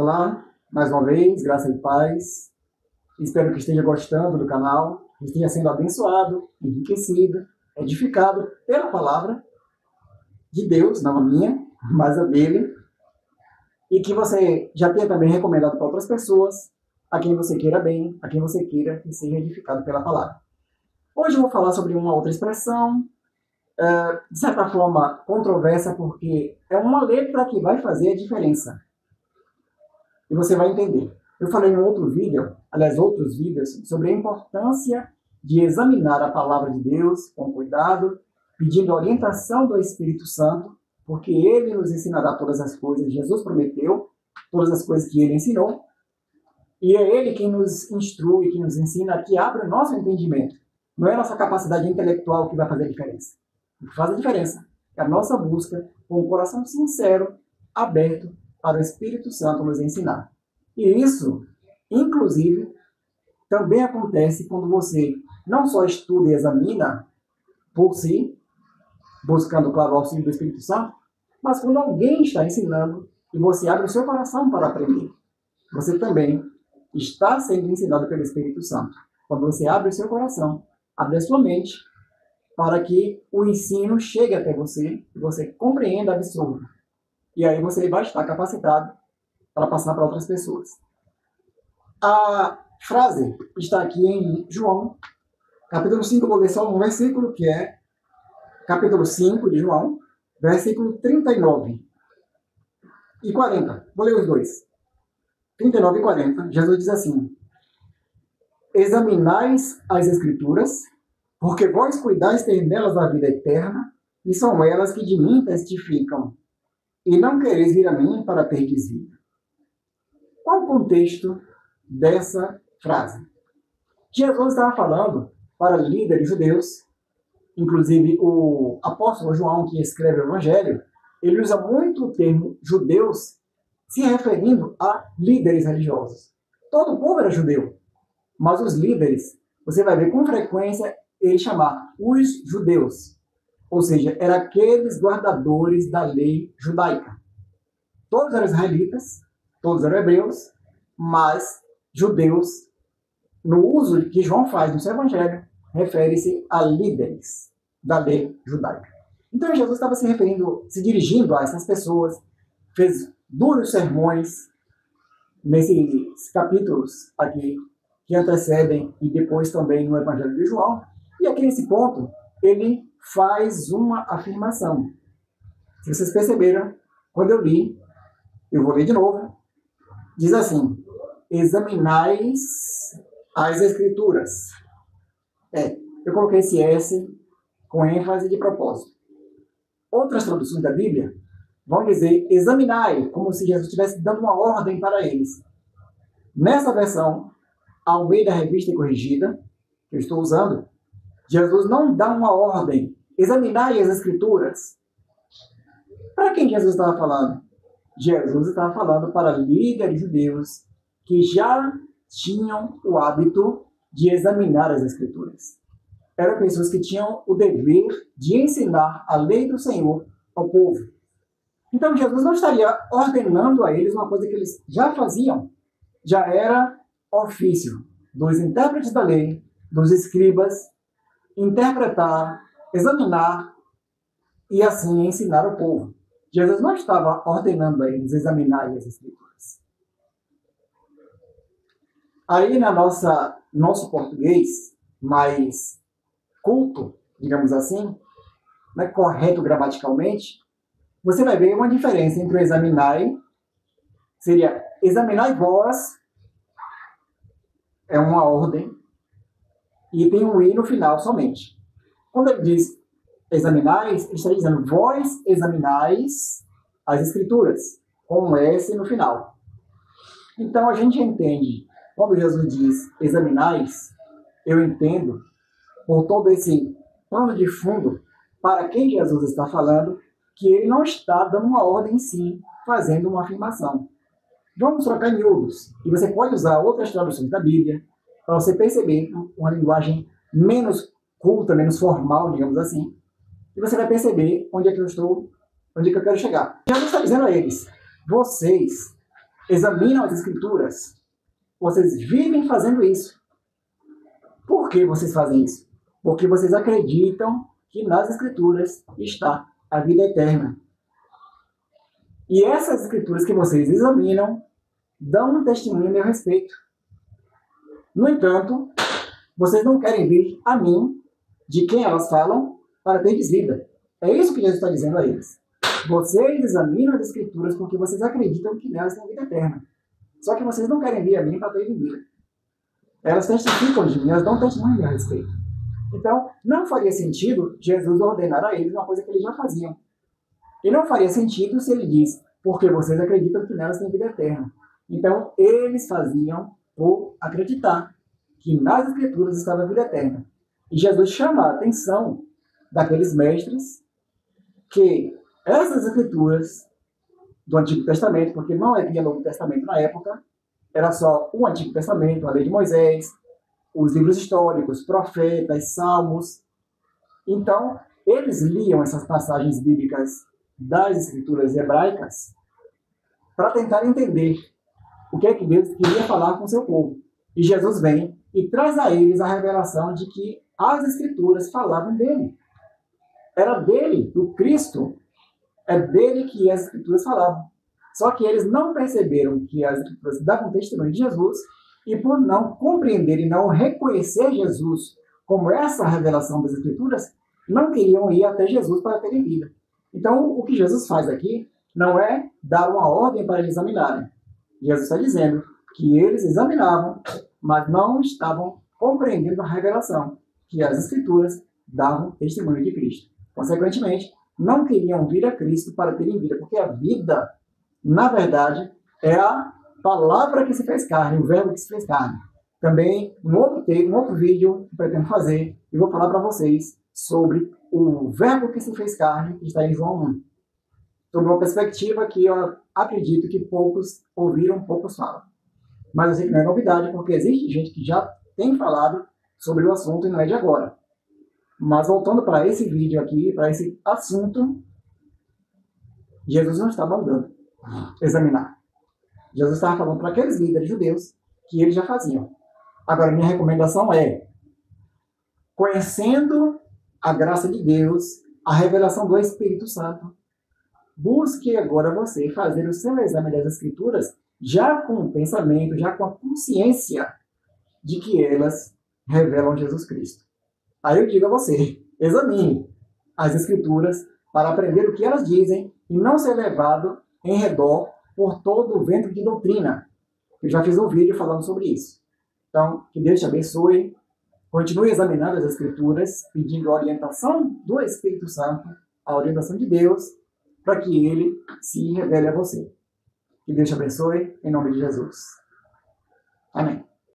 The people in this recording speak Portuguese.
Olá, mais uma vez, graça e paz. Espero que esteja gostando do canal, que esteja sendo abençoado, enriquecido, edificado pela palavra de Deus, não a minha, mas a dele, e que você já tenha também recomendado para outras pessoas, a quem você queira bem, a quem você queira que seja edificado pela palavra. Hoje eu vou falar sobre uma outra expressão, de certa forma controversa, porque é uma letra que vai fazer a diferença. E você vai entender. Eu falei em outros vídeos, sobre a importância de examinar a palavra de Deus com cuidado, pedindo a orientação do Espírito Santo, porque ele nos ensinará todas as coisas. Jesus prometeu todas as coisas que ele ensinou. E é ele quem nos instrui, que nos ensina, que abre o nosso entendimento. Não é a nossa capacidade intelectual que vai fazer a diferença. O que faz a diferença é a nossa busca com o coração sincero, aberto, para o Espírito Santo nos ensinar. E isso, inclusive, também acontece quando você não só estuda e examina por si, buscando, claro, o auxílio do Espírito Santo, mas quando alguém está ensinando e você abre o seu coração para aprender. Você também está sendo ensinado pelo Espírito Santo. Quando você abre o seu coração, abre a sua mente, para que o ensino chegue até você e você compreenda, absorva. E aí você vai estar capacitado para passar para outras pessoas. A frase está aqui em João, capítulo 5, vou ler só um versículo, que é capítulo 5 de João, versículo 39 e 40. Vou ler os dois. 39 e 40. Jesus diz assim: examinais as Escrituras, porque vós cuidais ter nelas a vida eterna, e são elas que de mim testificam, e não quereis vir a mim para terdes vida. Qual o contexto dessa frase? Jesus estava falando para líderes judeus, inclusive o apóstolo João, que escreve o Evangelho, ele usa muito o termo judeus, se referindo a líderes religiosos. Todo o povo era judeu, mas os líderes, você vai ver com frequência ele chamar os judeus, ou seja, eram aqueles guardadores da lei judaica. Todos eram israelitas, todos eram hebreus, mas judeus, no uso que João faz no seu evangelho, refere-se a líderes da lei judaica. Então Jesus estava se dirigindo a essas pessoas, fez duros sermões nesses capítulos aqui que antecedem e depois também no evangelho de João. E aqui nesse ponto, ele faz uma afirmação. Se vocês perceberam, quando eu li, eu vou ler de novo, diz assim: examinais as Escrituras. Eu coloquei esse S com ênfase de propósito. Outras traduções da Bíblia vão dizer examinai, como se Jesus estivesse dando uma ordem para eles. Nessa versão, Almeida Revista e Corrigida, que eu estou usando, Jesus não dá uma ordem, examinai as Escrituras. Para quem Jesus estava falando? Jesus estava falando para líderes judeus que já tinham o hábito de examinar as Escrituras. Eram pessoas que tinham o dever de ensinar a lei do Senhor ao povo. Então Jesus não estaria ordenando a eles uma coisa que eles já faziam. Já era ofício dos intérpretes da lei, dos escribas, interpretar, examinar e assim ensinar o povo. Jesus não estava ordenando a eles examinarem as Escrituras. Aí nosso português mais culto, digamos assim, né, correto gramaticalmente, você vai ver uma diferença entre o examinai, seria examinai vós, é uma ordem, e tem um i no final somente. Quando ele diz examinais, ele está dizendo vós examinais as Escrituras, com um S no final. Então a gente entende, quando Jesus diz examinais, eu entendo, por todo esse plano de fundo, para quem Jesus está falando, que ele não está dando uma ordem em si, fazendo uma afirmação. Vamos trocar em miúdos, e você pode usar outras traduções da Bíblia, para você perceber uma linguagem menos culta, menos formal, digamos assim, e você vai perceber onde é que eu quero chegar. Jesus está dizendo a eles: vocês examinam as Escrituras. Vocês vivem fazendo isso. Por que vocês fazem isso? Porque vocês acreditam que nas Escrituras está a vida eterna. E essas Escrituras que vocês examinam dão um testemunho a meu respeito. No entanto, vocês não querem vir a mim, de quem elas falam, para ter vida. É isso que Jesus está dizendo a eles. Vocês examinam as Escrituras porque vocês acreditam que nelas tem vida eterna. Só que vocês não querem vir a mim para ter vida. Elas testificam de mim, elas dão testemunho a meu respeito. Então, não faria sentido Jesus ordenar a eles uma coisa que eles já faziam. E não faria sentido se ele diz, porque vocês acreditam que nelas tem vida eterna. Então, eles faziam por acreditar que nas Escrituras estava a vida eterna. E Jesus chama a atenção daqueles mestres que essas Escrituras do Antigo Testamento, porque não havia Novo Testamento na época, era só o Antigo Testamento, a Lei de Moisés, os livros históricos, profetas, salmos. Então, eles liam essas passagens bíblicas das Escrituras hebraicas para tentar entender o que é que Deus queria falar com o seu povo. E Jesus vem e traz a eles a revelação de que as Escrituras falavam dele. Era dele, do Cristo. É dele que as Escrituras falavam. Só que eles não perceberam que as Escrituras davam testemunho de Jesus e por não compreender e não reconhecer Jesus como essa revelação das Escrituras, não queriam ir até Jesus para terem vida. Então, o que Jesus faz aqui não é dar uma ordem para eles examinarem. Jesus está dizendo que eles examinavam, mas não estavam compreendendo a revelação, que as Escrituras davam testemunho de Cristo. Consequentemente, não queriam vir a Cristo para terem vida, porque a vida, na verdade, é a palavra que se fez carne, o verbo que se fez carne. Também, um outro vídeo que pretendo fazer, e vou falar para vocês sobre o verbo que se fez carne, que está em João 1. Sobre uma perspectiva que eu acredito que poucos ouviram, poucos falam. Mas eu sei que não é novidade, porque existe gente que já tem falado sobre o assunto e não é de agora. Mas voltando para esse vídeo aqui, para esse assunto, Jesus não está mandando examinar. Jesus estava falando para aqueles líderes judeus que eles já faziam. Agora, minha recomendação é, conhecendo a graça de Deus, a revelação do Espírito Santo, busque agora você fazer o seu exame das Escrituras já com o pensamento, já com a consciência de que elas revelam Jesus Cristo. Aí eu digo a você, examine as Escrituras para aprender o que elas dizem e não ser levado em redor por todo o vento de doutrina. Eu já fiz um vídeo falando sobre isso. Então, que Deus te abençoe. Continue examinando as Escrituras, pedindo a orientação do Espírito Santo, a orientação de Deus, para que Ele se revele a você. Que Deus te abençoe, em nome de Jesus. Amém.